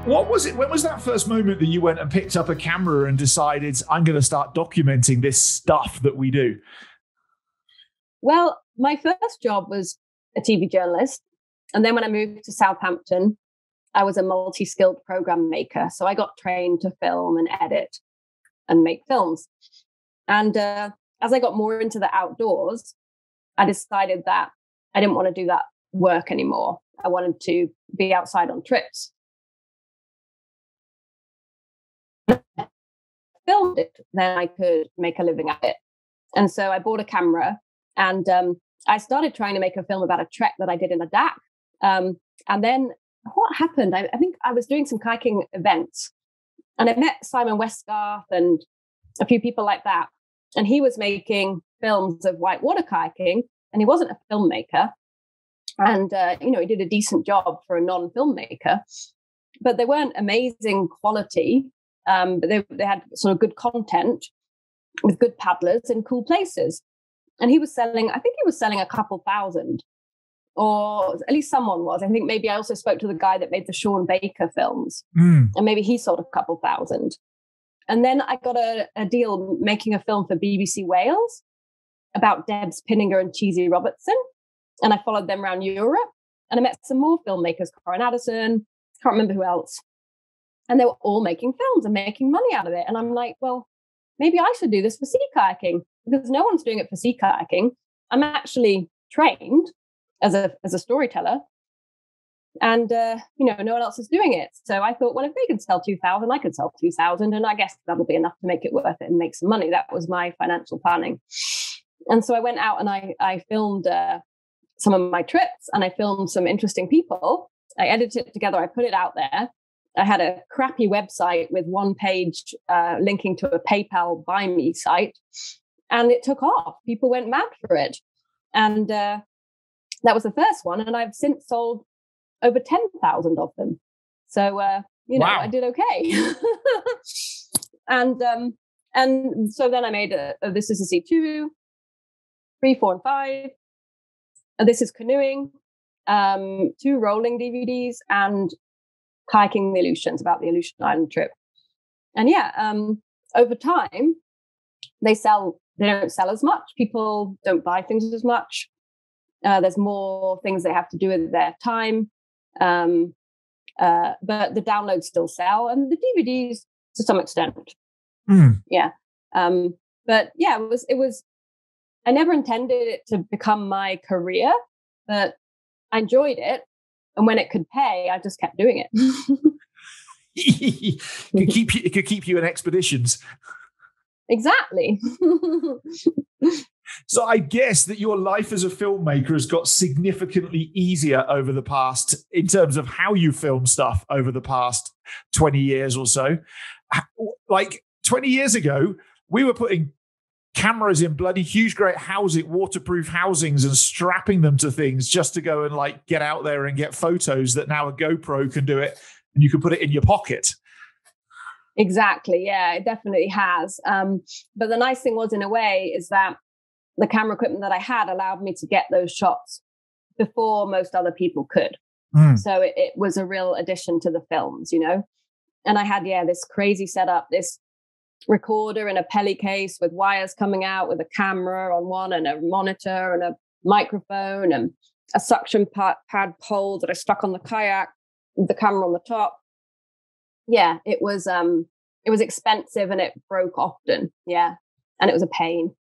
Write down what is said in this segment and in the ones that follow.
What was it? When was that first moment that you went and picked up a camera and decided, I'm going to start documenting this stuff that we do? Well, my first job was a TV journalist. And then when I moved to Southampton, I was a multi-skilled program maker. So I got trained to film and edit and make films. And as I got more into the outdoors, I decided that I didn't want to do that work anymore. I wanted to be outside on trips. Filmed it, then I could make a living at it. And so I bought a camera and I started trying to make a film about a trek that I did in the DAC. And then what happened? I think I was doing some kayaking events and I met Simon Westgarth and a few people like that. And he was making films of whitewater kayaking and he wasn't a filmmaker. And, he did a decent job for a non-filmmaker, but they weren't amazing quality. But they had sort of good content with good paddlers in cool places. And he was selling a couple thousand, or at least someone was. I think maybe I also spoke to the guy that made the Sean Baker films, and maybe he sold a couple thousand. And then I got a deal making a film for BBC Wales about Debs Pinninger and Cheesy Robertson. And I followed them around Europe. And I met some more filmmakers, Corin Addison, can't remember who else. And they were all making films and making money out of it. And I'm like, well, maybe I should do this for sea kayaking because no one's doing it for sea kayaking. I'm actually trained as a storyteller. And, no one else is doing it. So I thought, well, if they can sell 2,000, I could sell 2,000. And I guess that'll be enough to make it worth it and make some money. That was my financial planning. And so I went out and I filmed some of my trips and I filmed some interesting people. I edited it together. I put it out there. I had a crappy website with one page linking to a PayPal buy me site, and it took off. People went mad for it. And that was the first one. And I've since sold over 10,000 of them. So, wow. I did okay. And so then I made This Is a Sea 2, 3, 4, and 5. This is Canoeing, 2 rolling DVDs, and Kayaking the Aleutians, about the Aleutian Island trip. And over time, they don't sell as much. People don't buy things as much. There's more things they have to do with their time. But the downloads still sell, and the DVDs to some extent. Yeah. But yeah, it was, I never intended it to become my career, but I enjoyed it. And when it could pay, I just kept doing it. It could keep you in expeditions. Exactly. So I guess that your life as a filmmaker has got significantly easier over the past, in terms of how you film stuff over the past 20 years or so. Like 20 years ago, we were putting cameras in bloody huge, great waterproof housings and strapping them to things just to go and get out there and get photos that now a GoPro can do it and you can put it in your pocket. Exactly. Yeah, it definitely has. But the nice thing was, in a way, is that the camera equipment that I had allowed me to get those shots before most other people could. So it was a real addition to the films, And I had, this crazy setup, this recorder in a Pelly case with wires coming out with a camera on one and a monitor and a microphone and a suction pad pole that I stuck on the kayak with the camera on the top. Yeah, it was expensive and it broke often. Yeah, and it was a pain.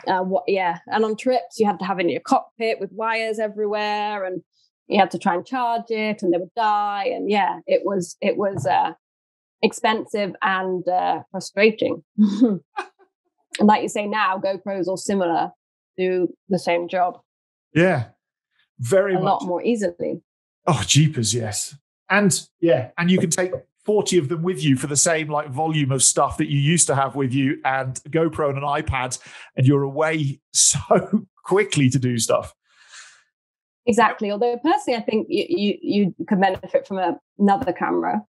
And on trips you had to have it in your cockpit with wires everywhere, and you had to try and charge it, and they would die. And it was expensive and frustrating. And like you say, now GoPros or similar do the same job. Yeah, very a much. lot more easily. Oh, jeepers, yes. And you can take 40 of them with you for the same volume of stuff that you used to have with you, and a GoPro and an iPad, and you're away so quickly to do stuff. Exactly. Although personally, I think you could benefit from another camera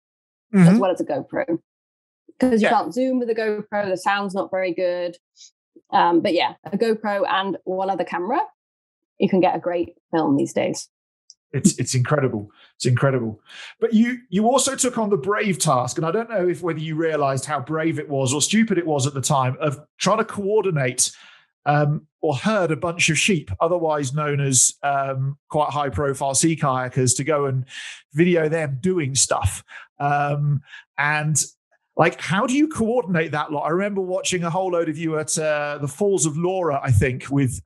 as well as a GoPro, because you can't zoom with a GoPro. The sound's not very good. But a GoPro and one other camera, you can get a great film these days. It's incredible. It's incredible. But you also took on the brave task, and I don't know whether you realized how brave it was or stupid it was at the time, of trying to coordinate or herd a bunch of sheep, otherwise known as quite high-profile sea kayakers, to go and video them doing stuff. And like, how do you coordinate that lot? I remember watching a whole load of you at the Falls of Laura, I think, with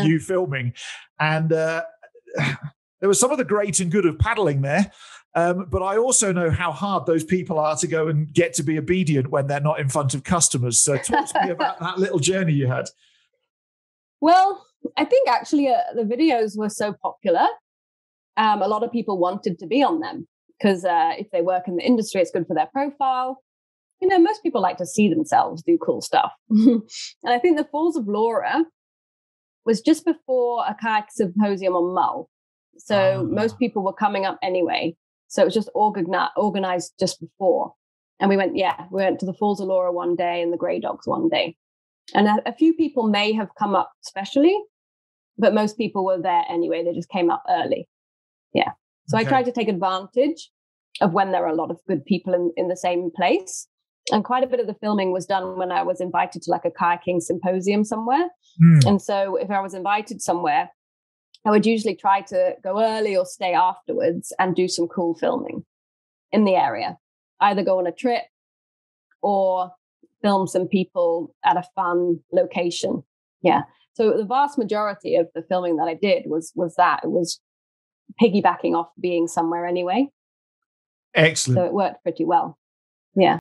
you filming, and there was some of the great and good of paddling there. But I also know how hard those people are to go and get to be obedient when they're not in front of customers. So talk to me about that little journey you had. Well, I think actually the videos were so popular. A lot of people wanted to be on them because if they work in the industry, it's good for their profile. You know, most people like to see themselves do cool stuff. And I think the Falls of Laura was just before a kayak symposium on Mull. So most people were coming up anyway. So it was just organized just before. And we went to the Falls of Laura one day and the Grey Dogs one day. And a few people may have come up specially, but most people were there anyway. They just came up early. Yeah. So okay. I tried to take advantage of when there are a lot of good people in the same place. And quite a bit of the filming was done when I was invited to like a kayaking symposium somewhere. And so if I was invited somewhere, I would usually try to go early or stay afterwards and do some cool filming in the area. Either go on a trip or film some people at a fun location. Yeah. So the vast majority of the filming that I did was that. It was piggybacking off being somewhere anyway. Excellent. So it worked pretty well. Yeah.